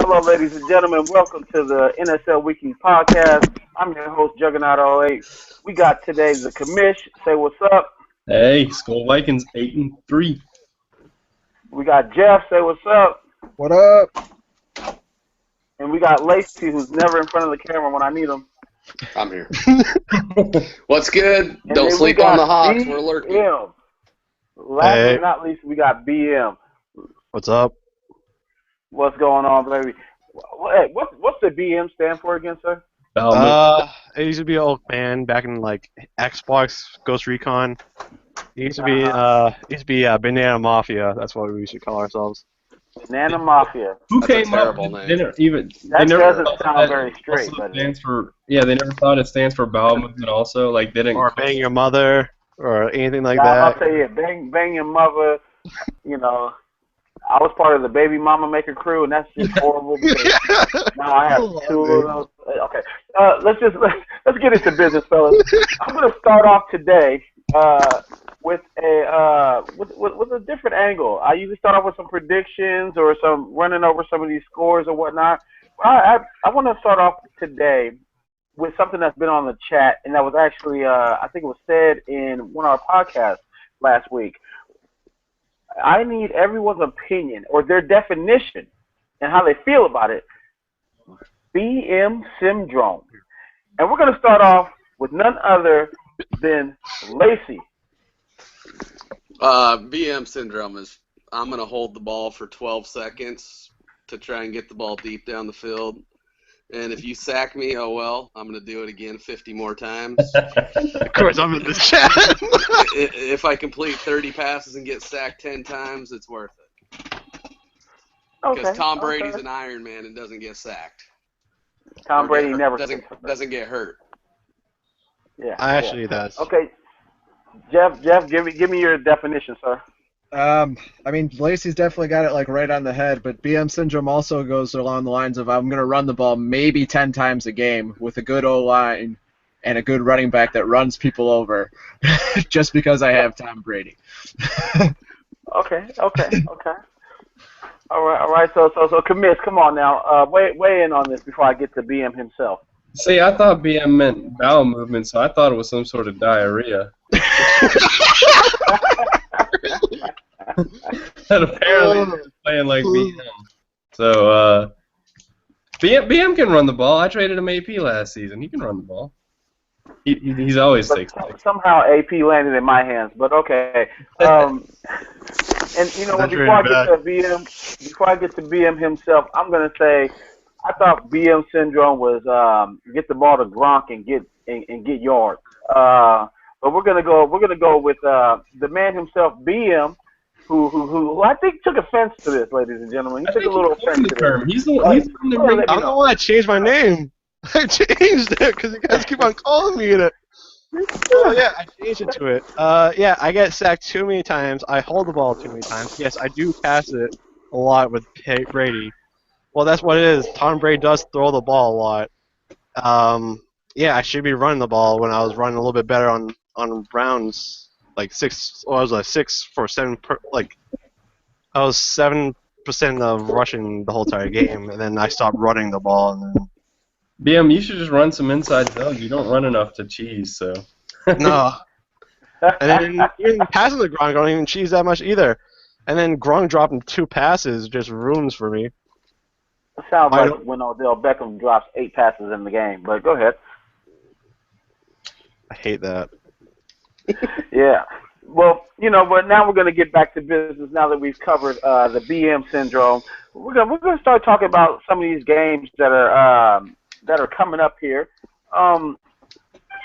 Hello, ladies and gentlemen. Welcome to the NSL Weekly Podcast. I'm your host, Juggernaut08. We got today the commish. Say what's up. Hey, Skull Vikings 8-3. We got Jeff. Say what's up. What up? And we got Lacey, who's never in front of the camera when I need him. I'm here. What's good? And Don't then sleep we got on the Hawks. BM. We're lurking. Last but not least, we got BM. What's up? What's going on, baby? Hey, what's the BM stand for again, sir? It used to be an old band back in like Xbox Ghost Recon. It used to be Banana Mafia. That's what we used to call ourselves. Banana Mafia. Who That's a came up? terrible name. That doesn't sound very straight. Also stands for, they never thought it stands for bowel movement. Also, like they didn't. Or Bang Your Mother, or anything like I'll that. tell you, bang your mother. You know, I was part of the Baby Mama Maker crew, and that's just horrible. Now I have two of those. Okay, let's get into business, fellas. I'm gonna start off today with a different angle. I usually start off with some predictions or some running over some of these scores or whatnot. I want to start off today with something that's been on the chat, and that was actually I think it was said in one of our podcasts last week. I need everyone's opinion or their definition and how they feel about it. BM syndrome. And we're going to start off with none other than Lacey. BM syndrome is I'm going to hold the ball for 12 seconds to try and get the ball deep down the field. And if you sack me, oh well, I'm going to do it again 50 more times. Of course, I'm in the chat. If I complete 30 passes and get sacked 10 times, it's worth it. Because Tom Brady's an Iron Man and doesn't get sacked. Tom Brady never doesn't get hurt. Yeah. Actually, does. Okay, Jeff, give me your definition, sir. I mean, Lacey's definitely got it like right on the head, but BM syndrome also goes along the lines of I'm going to run the ball maybe 10 times a game with a good O-line and a good running back that runs people over, just because I have Tom Brady. Okay. All right. So, commiss, come on now. Weigh in on this before I get to BM himself. See, I thought BM meant bowel movement, so I thought it was some sort of diarrhea. And apparently he's playing like BM. So, BM can run the ball. I traded him AP last season. He can run the ball. He's always takes. Somehow AP landed in my hands, but okay. And you know what? Before I get to BM himself, I'm gonna say I thought BM syndrome was get the ball to Gronk and get yards. But we're gonna go with the man himself, BM, who I think took offense to this, ladies and gentlemen. He took a little offense to this. He's the one. I'm the one that changed my name. I changed it because you guys keep on calling me it. Oh yeah, I changed it to it. Yeah, I get sacked too many times. I hold the ball too many times. Yes, I do pass it a lot with Brady. Well, that's what it is. Tom Brady does throw the ball a lot. Yeah, I should be running the ball when I was running a little bit better on rounds, like 6. Or I was like 6 for 7. I was 7% of rushing the whole entire game, and then I stopped running the ball. And then BM, you should just run some inside zones. You don't run enough to cheese, so. No. And then even passing the Gronk, I don't even cheese that much either. And then Gronk dropping 2 passes just ruins for me. It sounds like when Odell Beckham drops 8 passes in the game, but go ahead. I hate that. Yeah. Well, you know, but now we're going to get back to business now that we've covered the BM syndrome. We're gonna start talking about some of these games that are coming up here.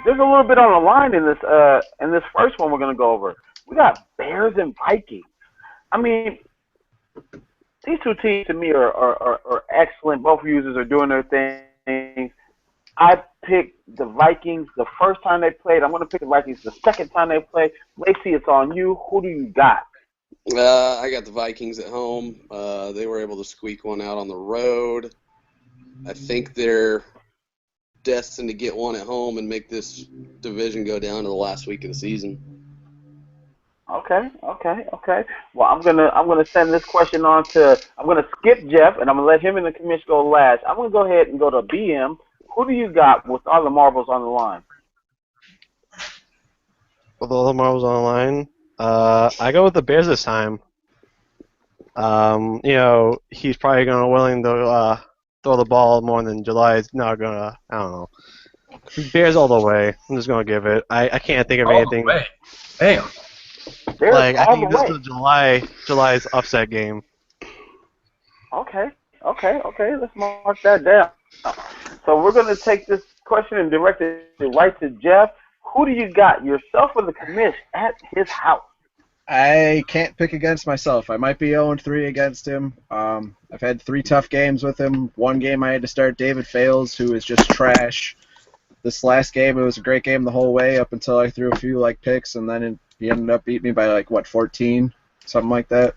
There's a little bit on the line in this first one we're going to go over. We got Bears and Vikings. I mean, these two teams to me are excellent. Both users are doing their thing. I picked the Vikings the first time they played. I'm going to pick the Vikings the second time they played. Lacey, it's on you. Who do you got? I got the Vikings at home. They were able to squeak one out on the road. I think they're destined to get one at home and make this division go down to the last week of the season. Okay, okay. Well, I'm gonna send this question on to. I'm gonna skip Jeff, and I'm gonna let him and the commission go last. I'm gonna go ahead and go to BM. Who do you got with all the marbles on the line? With all the marbles on the line, I go with the Bears this time. He's probably gonna willing to throw the ball more than July's not gonna. I don't know. Bears all the way. I'm just gonna give it. I can't think of All the anything. way. Damn. Bears Like I all the think this way. is July's upset game. Okay. Let's mark that down. So we're gonna take this question and direct it right to Jeff. Who do you got, yourself or the commish, at his house? I can't pick against myself. I might be 0-3 against him. I've had 3 tough games with him. One game I had to start David Fales, who is just trash. This last game, it was a great game the whole way up until I threw a few picks, and then he ended up beating me by 14, something like that.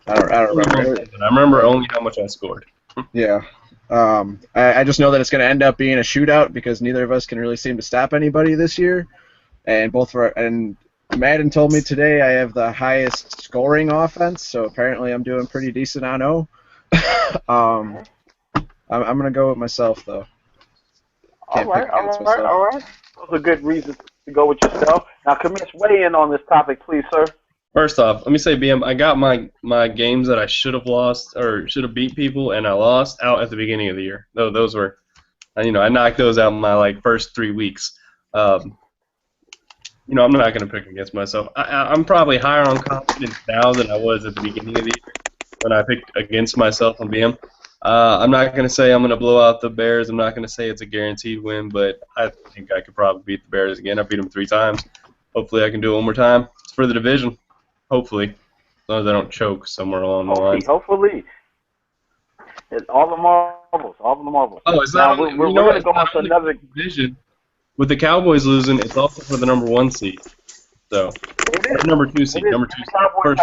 I don't remember. I remember only how much I scored. Yeah. I just know that it's going to end up being a shootout because neither of us can really seem to stop anybody this year, and Madden told me today I have the highest scoring offense, so apparently I'm doing pretty decent on O. I'm going to go with myself, though. All Can't pick against myself. right. Those are good reasons to go with yourself. Now, commish, weigh in on this topic, please, sir. First off, let me say, BM, I got my games that I should have lost or should have beat people and I lost out at the beginning of the year. Those were, I knocked those out in my first 3 weeks. I'm not going to pick against myself. I'm probably higher on confidence now than I was at the beginning of the year when I picked against myself on BM. I'm not going to say I'm going to blow out the Bears. I'm not going to say it's a guaranteed win, but I think I could probably beat the Bears again. I beat them 3 times. Hopefully I can do it one more time. It's for the division. Hopefully. As long as I don't choke somewhere along the line. Hopefully. It's all the marbles. Oh, it's Now, not only, we're going to go on to only another. division. With the Cowboys losing, it's also for the number 1 seed. So, number 2 seed. Number 2 seed. First,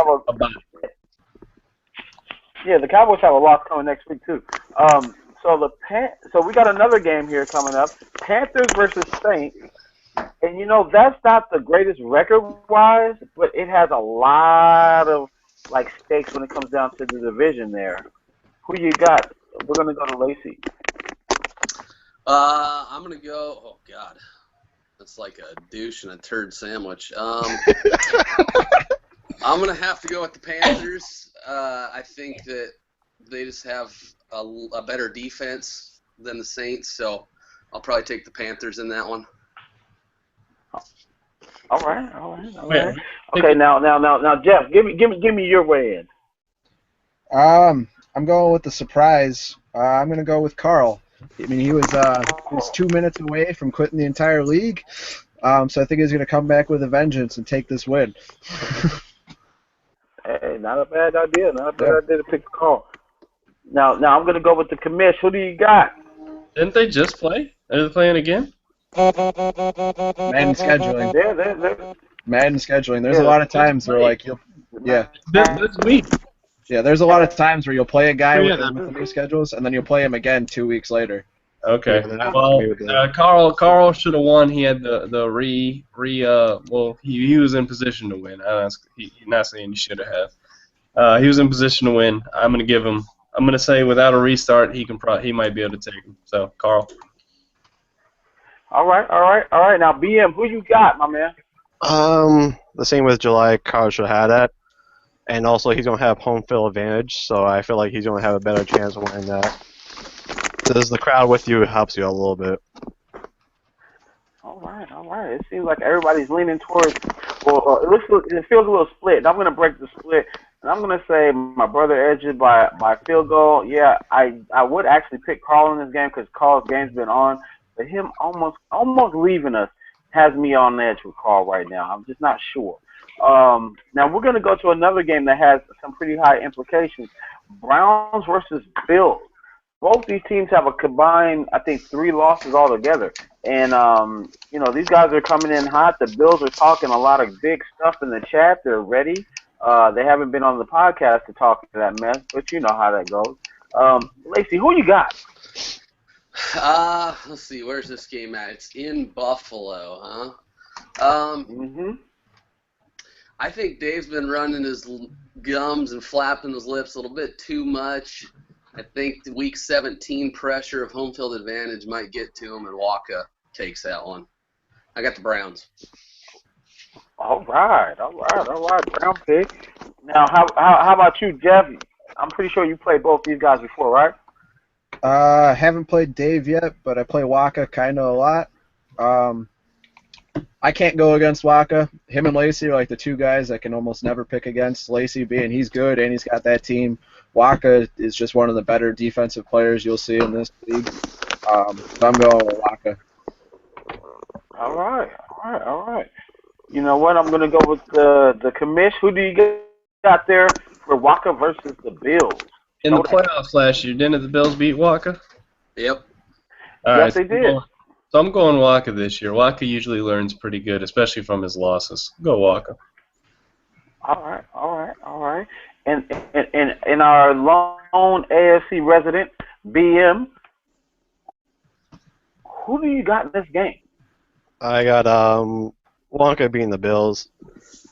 Yeah, the Cowboys have a loss coming next week too. So we got another game here coming up: Panthers versus Saints. And that's not the greatest record-wise, but it has a lot of stakes when it comes down to the division there. Who you got? We're gonna go to Lacey. I'm gonna go. Oh God, that's like a douche and a turd sandwich. I'm gonna have to go with the Panthers. I think that they just have a better defense than the Saints, so I'll probably take the Panthers in that one. All right. Okay, now, Jeff, give me your way in. I'm going with the surprise. I'm going to go with Carl. I mean, he was 2 minutes away from quitting the entire league, so I think he's going to come back with a vengeance and take this win. Hey, not a bad idea. To pick Carl. Now I'm going to go with the commish. Who do you got? Didn't they just play? Are they playing again? Madden scheduling. They're Madden scheduling. There's a lot of times where This week. Yeah, there's a lot of times where you'll play a guy with the new schedules, and then you'll play him again 2 weeks later. Okay. Well, Carl should have won. He had he was in position to win. He's not saying he should have. He was in position to win. I'm gonna say without a restart, he might be able to take him. So Carl. All right. Now BM, who you got, my man? The same with July. Carl should have had that. And also, he's going to have home field advantage, so I feel like he's going to have a better chance of winning that. Because the crowd with you helps you a little bit. All right. It seems like everybody's leaning towards. Well, it feels a little split. And I'm going to break the split, and I'm going to say my brother edged by field goal. Yeah, I would actually pick Carl in this game because Carl's game's been on, but him almost leaving us has me on edge with Carl right now. I'm just not sure. Now we're going to go to another game that has some pretty high implications. Browns versus Bills. Both these teams have a combined, I think, 3 losses altogether. And, these guys are coming in hot. The Bills are talking a lot of big stuff in the chat. They're ready. They haven't been on the podcast to talk to that mess, but you know how that goes. Lacey, who you got? Let's see. Where's this game at? It's in Buffalo, huh? I think Dave's been running his gums and flapping his lips a little bit too much. I think the week 17 pressure of home field advantage might get to him, and Waka takes that one. I got the Browns. All right. Brown pick. Now, how about you, Jeff? I'm pretty sure you played both these guys before, right? Haven't played Dave yet, but I play Waka kind of a lot. I can't go against Waka. Him and Lacey are like the two guys I can almost never pick against. Lacey being he's good and he's got that team. Waka is just one of the better defensive players you'll see in this league. So I'm going with Waka. All right. You know what? I'm going to go with the commish. Who do you got there for Waka versus the Bills? In the playoffs last year, didn't the Bills beat Waka? Yep. All yes, right, they did. So I'm going Waka this year. Waka usually learns pretty good, especially from his losses. Go Waka. All right. And our lone AFC resident, BM, who do you got in this game? I got Wonka beating the Bills.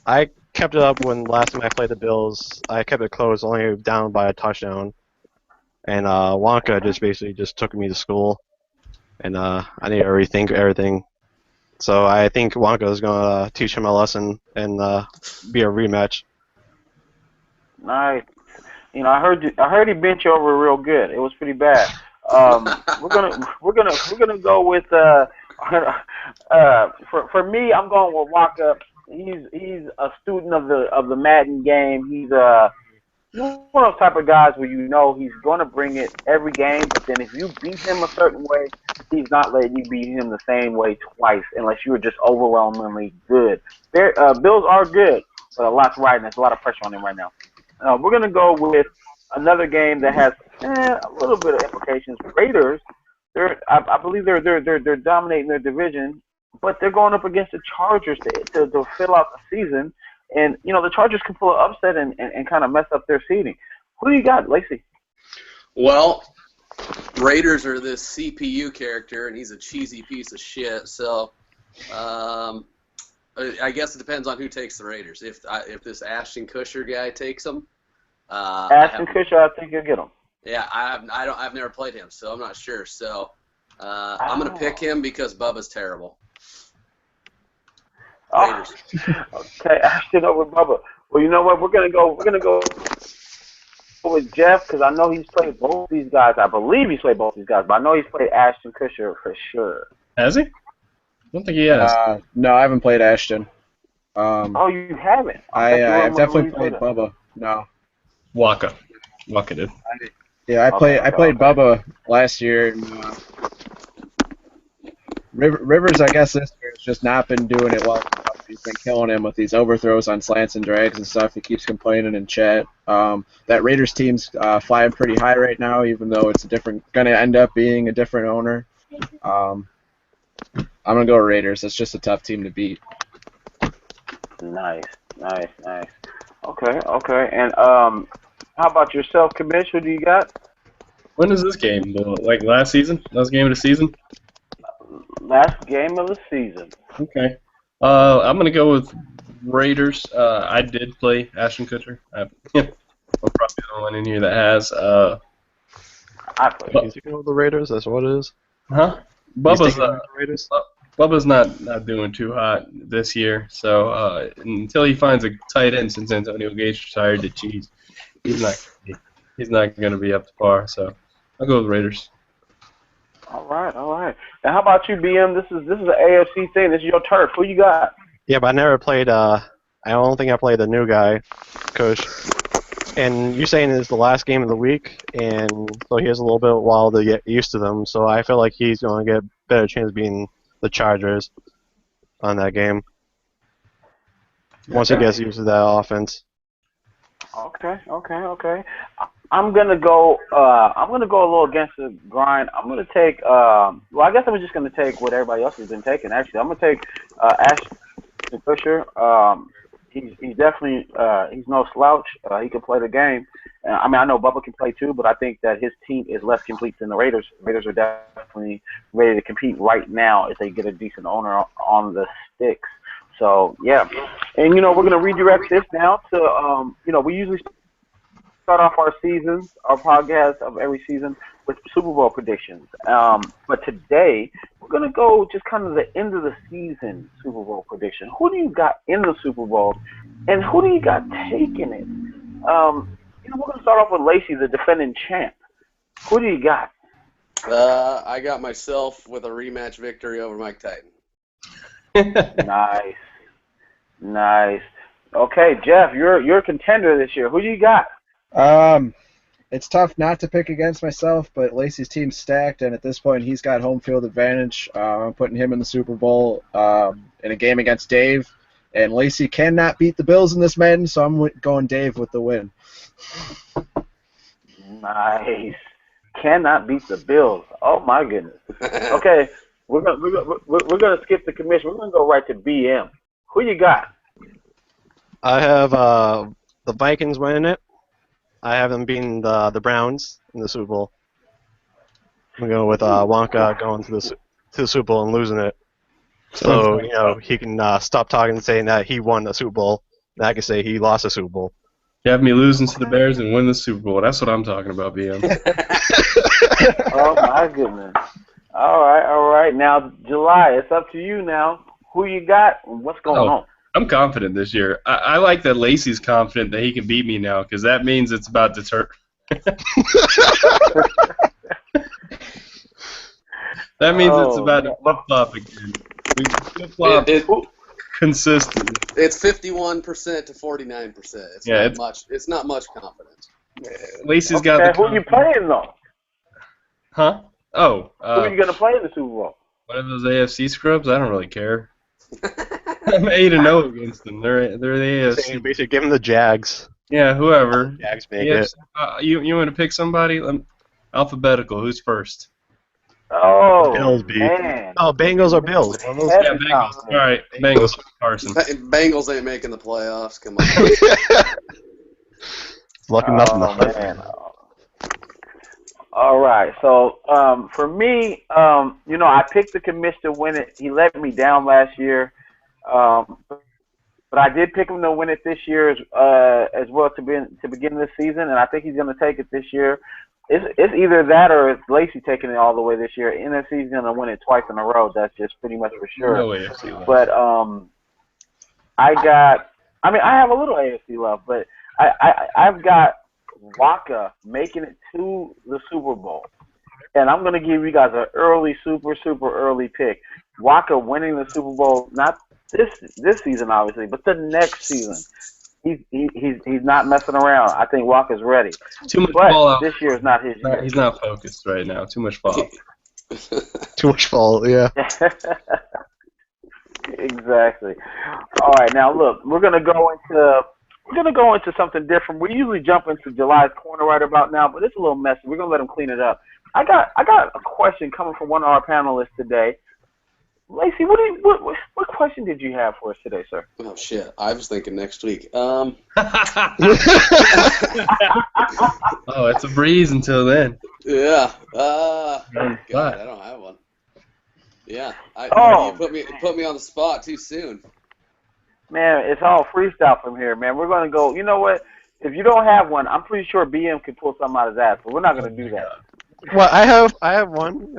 I kept it up when last time I played the Bills. I kept it close, only down by a touchdown. And Wonka just basically just took me to school. And I need to rethink everything. So I think Wonka is going to teach him a lesson and be a rematch. Nice. You know, I heard he bent you over real good. It was pretty bad. We're gonna go with for me. I'm going with Waka. He's a student of the Madden game. He's one of those type of guys where you know he's going to bring it every game, but then if you beat him a certain way, he's not letting you beat him the same way twice unless you were just overwhelmingly good. Bills are good, but a lot's riding. There's a lot of pressure on them right now. We're going to go with another game that has a little bit of implications. Raiders, I believe they're dominating their division, but they're going up against the Chargers to fill out the season. And, you know, the Chargers can pull an upset and kind of mess up their seeding. Who do you got, Lacey? Well, Raiders are this CPU character, and he's a cheesy piece of shit. So I guess it depends on who takes the Raiders. If this Ashton Kutcher guy takes them, Ashton Kutcher, I think you'll get him. Yeah, I've never played him, so I'm not sure. So I'm gonna pick him because Bubba's terrible. Raiders. Okay, Ashton over Bubba. Well, you know what? We're gonna go with Jeff because I know he's played both these guys. I believe he's played both these guys, but I know he's played Ashton Kutcher for sure. Has he? I don't think he has. No, I haven't played Ashton. Oh, you haven't? I've definitely played Bubba. No. Waka did. I played Bubba last year. And, Rivers, I guess this year has just not been doing it well. He's been killing him with these overthrows on slants and drags and stuff. He keeps complaining in chat. That Raiders team's flying pretty high right now, even though it's going to end up being a different owner. I'm gonna go Raiders. It's just a tough team to beat. Nice. Okay. And how about yourself, Kamish? Who do you got? When is this game? Like last season? Last game of the season? Last game of the season. Okay. I'm going to go with Raiders. I did play Ashton Kutcher. I'm probably the only one in here that has. I played. He's taking over the Raiders? That's what it is? Huh? Bubba's not doing too hot this year, so until he finds a tight end since Antonio Gates retired to cheese, he's not going to be up to par. So I'll go with Raiders. All right. And how about you, BM? This is an AFC thing. This is your turf. Who you got? Yeah, but I never played. I don't think I played the new guy, Coach. And you're saying it's the last game of the week, and so he has a little bit of a while to get used to them. So I feel like he's going to get a better chance of being the Chargers on that game once he gets used to that offense. Okay. I'm gonna go a little against the grind. I'm gonna take. Well, I guess I'm just gonna take what everybody else has been taking. Actually, I'm gonna take Ashton Kutcher. He's definitely he's no slouch. He can play the game. I mean, I know Bubba can play too, but I think that his team is less complete than the Raiders. Raiders are definitely ready to compete right now if they get a decent owner on the sticks. So yeah, and we're gonna redirect this now to we usually start off our podcast of every season with Super Bowl predictions. But today we're gonna go just kind of the end of the season Super Bowl prediction. Who do you got in the Super Bowl, and who do you got taking it? We're gonna start off with Lacey, the defending champ. Who do you got? I got myself with a rematch victory over Mike Titan. Nice. Okay, Jeff, you're a contender this year. Who do you got? It's tough not to pick against myself, but Lacey's team's stacked, and at this point, he's got home field advantage. I'm putting him in the Super Bowl in a game against Dave, and Lacey cannot beat the Bills in this Madden, so I'm going Dave with the win. Nice. Cannot beat the Bills. Oh my goodness. Okay, we're gonna skip the commission. We're gonna go right to BM. Who you got? I have the Vikings winning it. I have them beating the Browns in the Super Bowl. I'm going with Wonka going to the Super Bowl and losing it. So he can stop talking and saying that he won the Super Bowl. And I can say he lost the Super Bowl. You have me losing to the Bears and win the Super Bowl. That's what I'm talking about, BM. Oh my goodness. All right. Now, July, it's up to you now. Who you got and what's going on? I'm confident this year. I like that Lacey's confident that he can beat me now because that means it's about to turn. That means it's about to flip-flop again. We flip-flop consistently. It's 51% to 49%. It's not much confidence. Lacey's got the who are you playing, though? Huh? Oh. Who are you going to play in the Super Bowl? One of those AFC scrubs? I don't really care. I'm 8-0 against them. They're the AFC. Basically, give them the Jags. Yeah, whoever. Jags make it. You want to pick somebody? Alphabetical. Who's first? Oh, Bills, man. Oh, Bengals or Bills? Yeah, Bengals. All right, Bengals. Carson. Bengals ain't making the playoffs. Come on. Lucky nothing. Man. All right. So for me, I picked the commish to win it. He let me down last year, but I did pick him to win it this year as well to begin this season, and I think he's going to take it this year. It's either that or it's Lacey taking it all the way this year. NFC is going to win it twice in a row. That's just pretty much for sure. No AFC love. But I have a little AFC love, but I've got Waka making it to the Super Bowl. And I'm going to give you guys an early, super early pick. Waka winning the Super Bowl, not this season, obviously, but the next season. He's not messing around. I think Waka's ready. Too much but fallout. This year is not his year. He's not focused right now. Too much fallout. Too much fallout, yeah. Exactly. All right, now look, we're gonna go into something different. We usually jump into July's corner right about now, but it's a little messy. We're gonna let him clean it up. I got a question coming from one of our panelists today. Lacey, what question did you have for us today, sir? Oh shit! I was thinking next week. Oh, it's a breeze until then. Yeah. God, I don't have one. Yeah. You put me on the spot too soon. Man, it's all freestyle from here, man. We're gonna go. You know what? If you don't have one, I'm pretty sure BM can pull something out of his ass, but we're not gonna do that. Well, I have one.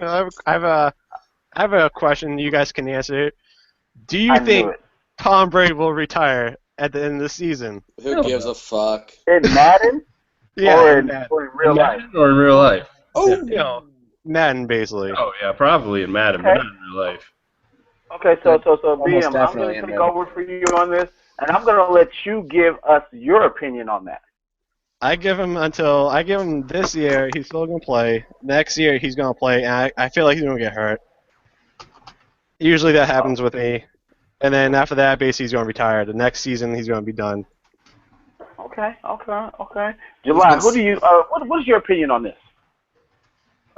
I have a question. You guys can answer it. Do you think Tom Brady will retire at the end of the season? Who gives a fuck? In Madden? Yeah, or in real life? Or in real life? Oh, Madden, basically. Oh, yeah, probably in Madden, but not in real life. Okay, so BM, I'm going to take over for you on this, and I'm going to let you give us your opinion on that. I give him this year, he's still going to play. Next year, he's going to play, and I feel like he's going to get hurt. Usually that happens with me. And then after that, basically, he's going to retire. The next season, he's going to be done. Okay. July, what is your opinion on this?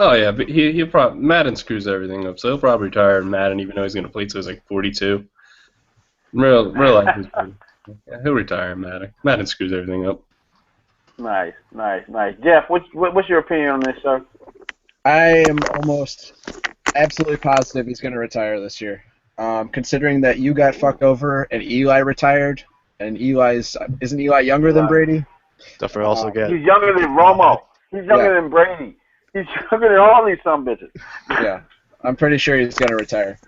Oh, yeah, but he'll probably, Madden screws everything up, so he'll probably retire in Madden, even though he's going to play till he's like 42. In real life, he'll retire in Madden. Madden screws everything up. Nice. Jeff, what's your opinion on this, sir? I am almost absolutely positive he's going to retire this year. considering that you got fucked over and Eli retired, and isn't Eli younger than Brady? Definitely also get. He's younger than Romo. He's younger than Brady. He's younger than all these some bitches. Yeah, I'm pretty sure he's gonna retire.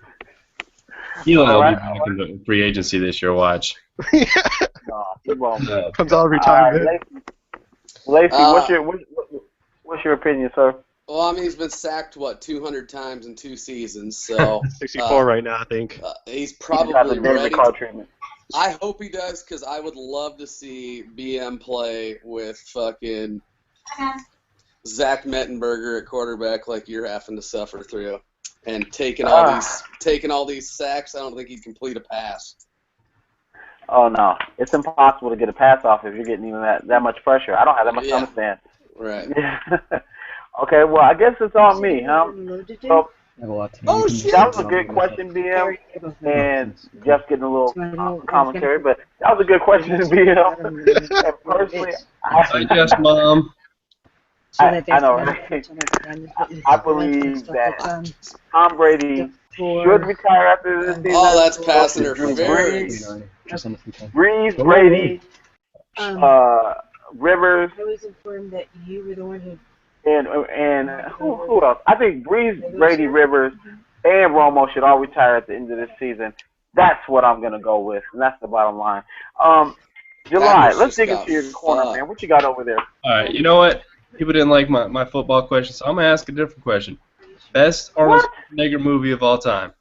Eli will be back in the free agency this year. Watch. No, he won't. Comes out every time. Lacey, what's your opinion, sir? Well, I mean, he's been sacked 200 times in 2 seasons, so 64 right now, I think. He's He's got probably the David ready. Carr treatment. I hope he does, because I would love to see BM play with fucking Zach Mettenberger at quarterback, like you're having to suffer through, and taking all these sacks. I don't think he'd complete a pass. Oh no, it's impossible to get a pass off if you're getting even that much pressure. I don't have that much to understand. Right. Okay, well, I guess it's on me, huh? So, shit! that was a good question, BM, and Jeff's getting a little commentary, but that was a good question, BM. And personally, Hi, Jeff's mom. I know, right? I believe that Tom Brady should retire after this season. Oh, that's pass interference. Breeze, Brady, Rivers, I was informed that you were the one who. and who else? I think Breeze, Brady, Rivers, and Romo should all retire at the end of this season. That's what I'm gonna go with, and that's the bottom line. July, let's dig into your corner, man. What you got over there? All right, you know what? People didn't like my football question, so I'm gonna ask a different question. Best Arnold Schwarzenegger movie of all time.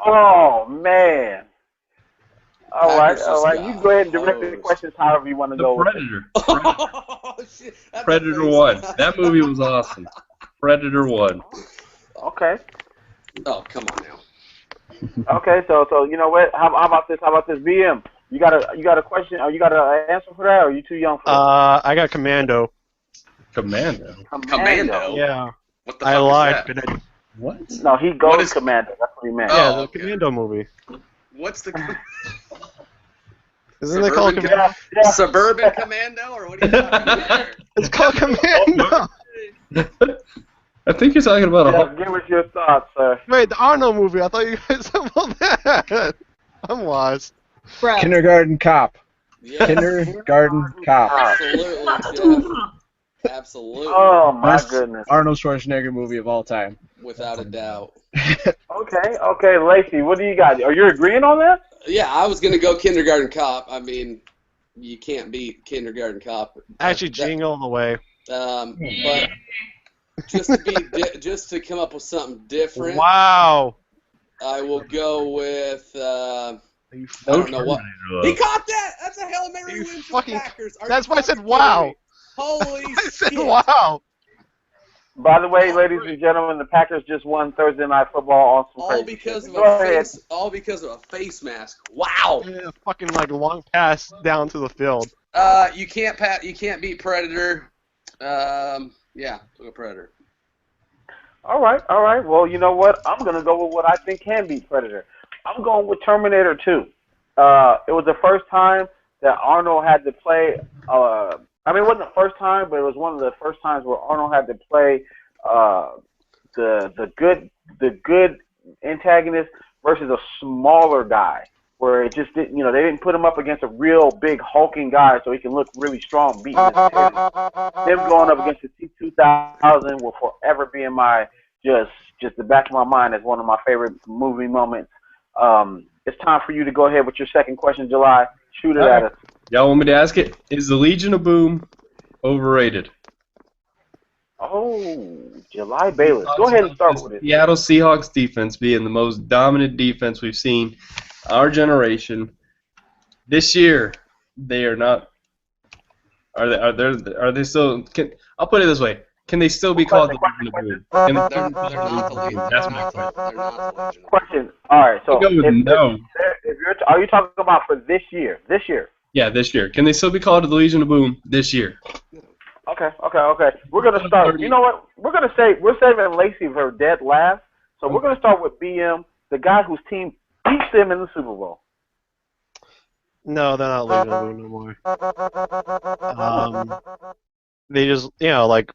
Oh man. All right. You can go ahead and direct the Hose. questions however you want to go. The Predator. Oh, shit. That's Predator a face 1. mask. That movie was awesome. Predator 1. Okay. Oh, come on now. Okay. So you know what? How about this? BM? You got a question? Or you got an answer for that? Or are you too young for that? I got Commando. Commando. Commando? Yeah. What the I fuck lied. is that? What? No, he goes Commando. That's what he meant. Yeah, Oh, the okay. Commando movie. What's the Isn't it called Commando? Yeah. Suburban Commando, or what are you talking about there? It's called Commando. I think you're talking about a Give us your thoughts, sir. Wait, the Arnold movie. I thought you guys said about that. I'm lost. Bro. Kindergarten Cop. Yeah, Kindergarten Cop. absolutely, Jeff. Absolutely, Oh my Best goodness. Arnold Schwarzenegger movie of all time. without a doubt. Okay, Lacey, what do you got? Are you agreeing on that? Yeah, I was gonna go Kindergarten Cop. I mean, you can't beat Kindergarten Cop. Actually, Jingle the way. But just to come up with something different, Wow. I will go with. I You don't know what. Terminator, He caught that. That's a Hail Mary You win for the fucking- Packers. Are That's you why I said fucking wow. kidding me? Holy I said shit. wow. By the way, ladies and gentlemen, the Packers just won Thursday Night Football on some All crazy because shit. of Go a ahead. face. All because of a face mask. Wow. Yeah, fucking like long pass down to the field. You can't beat Predator. Yeah, look at Predator. All right. Well, you know what? I'm going to go with what I think can beat Predator. I'm going with Terminator 2. It was the first time that Arnold had to play. I mean, it wasn't the first time, but it was one of the first times where Arnold had to play the good antagonist versus a smaller guy. Where it just didn't, they didn't put him up against a real big hulking guy so he can look really strong beating his antagonist. Them going up against the T-2000 will forever be in my just the back of my mind as one of my favorite movie moments. It's time for you to go ahead with your second question, July. Shoot it at us. Y'all want me to ask it? Is the Legion of Boom overrated? Oh, July Bayless. Go ahead and start with it. Seattle Seahawks defense being the most dominant defense we've seen our generation. This year, they are not. Are they still? I'll put it this way: can they still be called the Legion of Boom? They're not the Legion. That's my question. They're not the Legion. Question. All right. So, I'll go with no. are you talking about for this year? This year. Yeah, this year. Can they still be called the Legion of Boom this year? Okay. We're gonna start. You know what? We're saving Lacey for dead last. So we're gonna start with BM, the guy whose team beats them in the Super Bowl. No, they're not Legion of Boom no more. They just, like,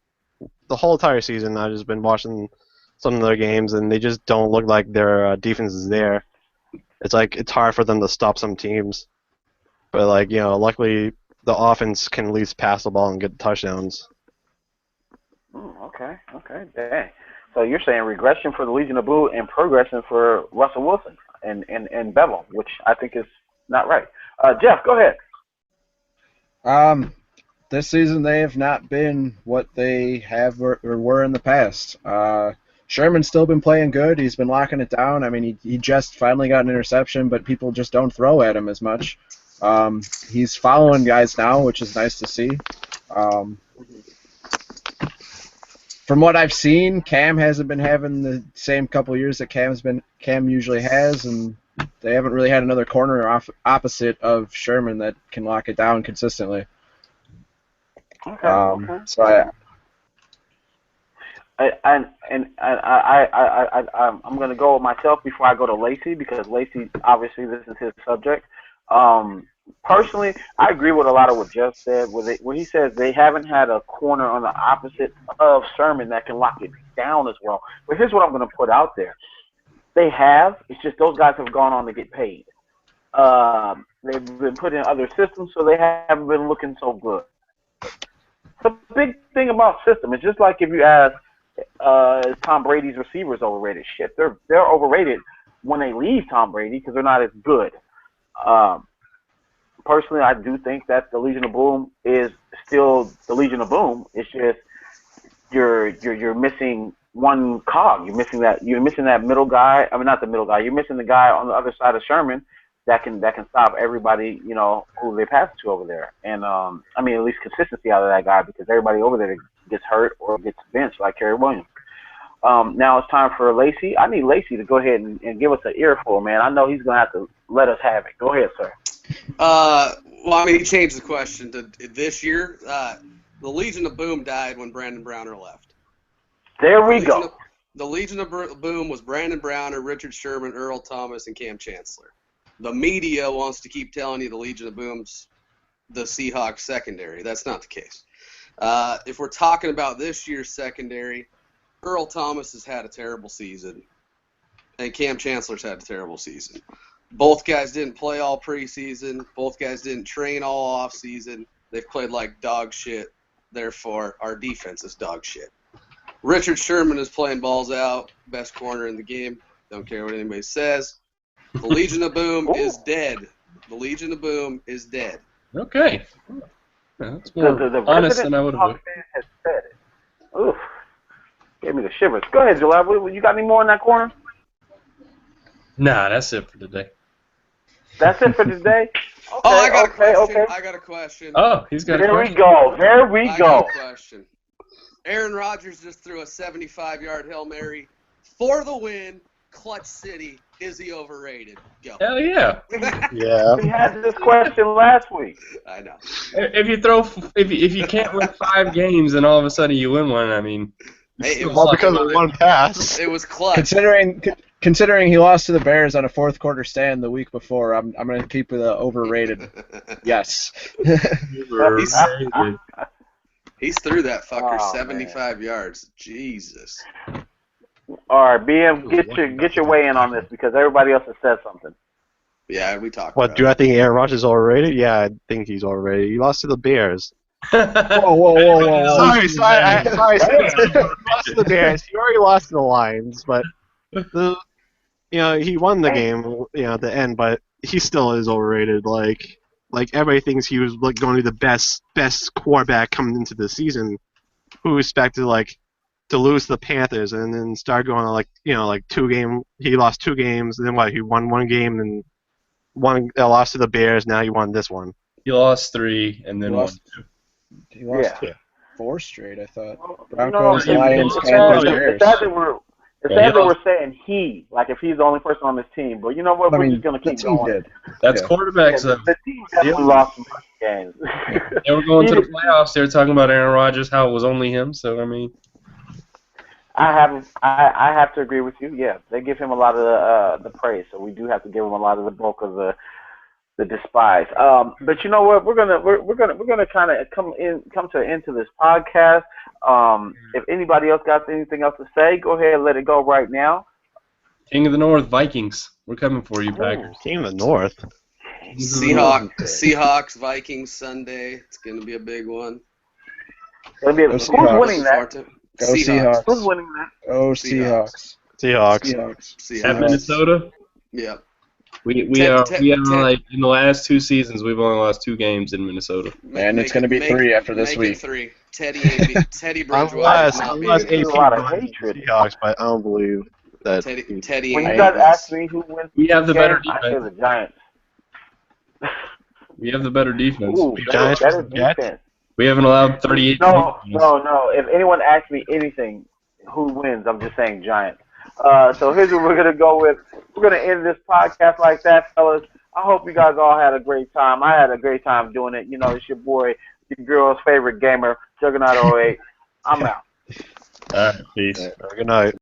the whole entire season I've just been watching some of their games, and they just don't look like their defense is there. It's like it's hard for them to stop some teams. But like luckily the offense can at least pass the ball and get touchdowns. Okay. Dang. So you're saying regression for the Legion of Boom and progression for Russell Wilson and Bevel, which I think is not right. Jeff, go ahead. This season they have not been what they have or were in the past. Sherman's still been playing good. He's been locking it down. I mean, he just finally got an interception, but people just don't throw at him as much. He's following guys now, which is nice to see. From what I've seen, Cam hasn't been having the same couple years that Cam usually has, and they haven't really had another corner opposite of Sherman that can lock it down consistently. Okay. So I'm going to go with myself before I go to Lacey, because Lacey, obviously, this is his subject. Personally, I agree with a lot of what Jeff said, where he says they haven't had a corner on the opposite of Sherman that can lock it down as well. But here's what I'm going to put out there. They have. It's just those guys have gone on to get paid. They've been put in other systems, so they haven't been looking so good. The big thing about system is just like if you ask is Tom Brady's receivers overrated? Shit, they're overrated when they leave Tom Brady because they're not as good. Personally, I do think that the Legion of Boom is still the Legion of Boom. It's just you're missing one cog. You're missing that middle guy. I mean, not the middle guy. You're missing the guy on the other side of Sherman that can stop everybody, who they pass to over there. And I mean, at least consistency out of that guy, because everybody over there gets hurt or gets benched, like Kerry Williams. Now it's time for Lacey. I need Lacey to go ahead and give us an earful, man. I know he's gonna have to let us have it. Go ahead, sir. Well, I mean, he changed the question to this year. The Legion of Boom died when Brandon Browner left. There we go. The Legion of Boom was Brandon Browner, Richard Sherman, Earl Thomas, and Cam Chancellor. The media wants to keep telling you the Legion of Boom's the Seahawks secondary. That's not the case. If we're talking about this year's secondary, Earl Thomas has had a terrible season, and Cam Chancellor's had a terrible season. Both guys didn't play all preseason. Both guys didn't train all offseason. They've played like dog shit. Therefore, our defense is dog shit. Richard Sherman is playing balls out, best corner in the game. Don't care what anybody says. The Legion of Boom is dead. The Legion of Boom is dead. Okay. That's more The honest than I would have. Has said it. Oof. Gave me the shivers. Go ahead, Jalal. You got any more in that corner? Nah, that's it for today. That's it for today? Okay, I got a question. Okay. I got a question. Oh, he's got a There question. we go. There we I go. got a question. Aaron Rodgers just threw a 75-yard Hail Mary for the win. Clutch City. Is he overrated? Go. Hell yeah. Yeah. We had this question last week. I know. If you can't win 5 games and all of a sudden you win one, I mean, Hey, it was All because of one pass. It was clutch. Considering he lost to the Bears on a fourth quarter stand the week before, I'm going to keep it overrated. Yes. He's threw that fucker 75 man. yards. Jesus. All right, BM, get your way in on this because everybody else has said something. Yeah, we talked What, about do it. I think Aaron Rodgers is overrated? Yeah, I think he's overrated. He lost to the Bears. Whoa. Sorry. He lost to the Bears. He already lost to the Lions, but he won the game, at the end, but he still is overrated. Like everybody thinks he was like going to be the best quarterback coming into the season. Who expected to lose to the Panthers and then start going like 2 game. He lost 2 games, and then he won 1 game and lost to the Bears. Now he won this one. He lost 3 and then won 2. He lost 4 straight, I thought. Broncos, No, Lions, it's Panthers, all- Bears. It's sad that we're saying he, like if he's the only person on this team. But you know what? We're just going to the keep team going. did. That's Yeah. quarterbacks. The team definitely lost some games. They were going to the playoffs. They were talking about Aaron Rodgers, how it was only him. So I mean, I have to agree with you. Yeah, they give him a lot of the praise, so we do have to give him a lot of the bulk of the the despise. But you know what? We're gonna kind of come to an end to this podcast. If anybody else got anything else to say, go ahead and let it go right now. King of the North, Vikings. We're coming for you, Packers. King of the North. Seahawks, Vikings Sunday. It's gonna be a big one. Who's winning that? Go Seahawks. Who's winning that? Oh, Seahawks. Seahawks. At Minnesota? Yeah. We are like in the last 2 seasons we've only lost 2 games in Minnesota. And it's going to be 3 after this week. 3. Teddy Bridgewater. Unless AP a lot of hatred. Seahawks, but I don't believe that. Teddy. When you guys ask me who wins, We have the better I say defense. the Giants. We have the better defense. Ooh, Giants better versus Jets? defense. We haven't allowed 38 No. points. If anyone asks me anything, who wins, I'm just saying Giants. So here's what we're going to go with. We're going to end this podcast like that, fellas. I hope you guys all had a great time. I had a great time doing it. You know, it's your boy, your girl's favorite gamer, Juggernaut 08. I'm out. All right, peace. Good night.